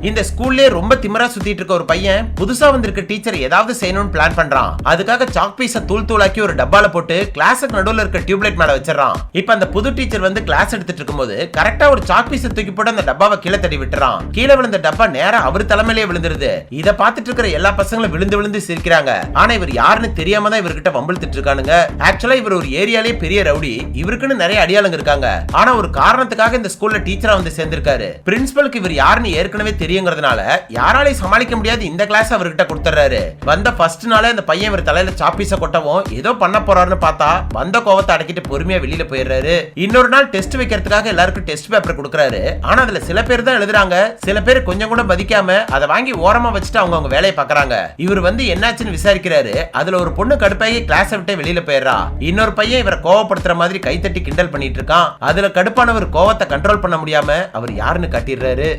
இந்த ஸ்கூல்லே ரொம்ப திமிரா சுத்திட்டு இருக்க ஒரு பையன் புதுசா வந்திருக்க டீச்சர் ஏதாவது செய்யணும்னு பிளான் பண்றான். அதுக்காக சாக் பீஸ தூள் தூளாக்கி ஒரு டப்பால போட்டு கிளாஸுக்கு நடுவுல இருக்க டியூப்லைட் மேல வச்சிடறான். இப்ப அந்த புது டீச்சர் வந்து கிளாஸ் எடுத்துட்டு இருக்கும்போது கரெக்டா ஒரு சாக் பீஸ தூக்கி போட்டு அந்த டப்பாவை கீழே தட்டி விட்டுறான். கீழே விழுந்த டப்பா நேரா அவர் தலைமையிலேயே விழுந்துருது. இத பாத்துட்டு இருக்கிற எல்லா பசங்களும் விழுந்து விழுந்து சிரிக்கிறாங்க. ஆனா இவர் யாருன்னு தெரியாம தான் இவர்கிட்ட வம்பிழுத்துட்டு இருக்கானுங்க. ஆக்சுவலா இவர் ஒரு ஏரியாலே பெரிய ரவுடி. இவருக்குன்னு நிறைய அடியாளங்க இருக்காங்க. ஆனா ஒரு காரணத்துக்காக இந்த ஸ்கூல்ல டீச்சரா வந்து சேர்ந்திருக்காரு. பிரின்சிபலுக்கு இவர் யாருன்னு ஏற்கனவே தெரியுங்கிறதுனால யாராலையும் சமாளிக்க முடியாது இந்த கிளாஸ் அவர்கிட்ட கொடுத்துறாரு. வந்த ஃபர்ஸ்ட் நாளே அந்த பையன் இவர் தலையில சாப்பீஸ கொட்டவும் ஏதோ பண்ண போறாருன்னு பார்த்தா வந்த கோவத்தை அடக்கிட்டு பொறுமையா வெளியில போயிடுறாரு. இன்னொரு நாள் டெஸ்ட் வைக்கிறதுக்காக எல்லாருக்கும் டெஸ்ட் பேப்பர் கொடுக்கறாரு. ஆனா அதுல சில பேர் தான் எழுதுறாங்க, சில பேர் கொஞ்சம் கூட மதிக்காம அதை வாங்கி ஓரமா வச்சுட்டு அவங்க வேலையை பாக்குறாங்க. இவர் வந்து என்னாச்சுன்னு விசாரிக்கிறாரு. அதுல ஒரு பொண்ணு கடுப்பாகி கிளாஸ் விட்டு வெளியில போயிடுறா. இன்னொரு பையன் இவரை கோவப்படுத்துற மாதிரி கைத்தட்டி கிண்டல் பண்ணிட்டு இருக்கான். அதுல கடுப்பானவர் கோவத்தை கண்ட்ரோல் பண்ண முடியாம அவர் யாருன்னு காட்டிடுறாரு.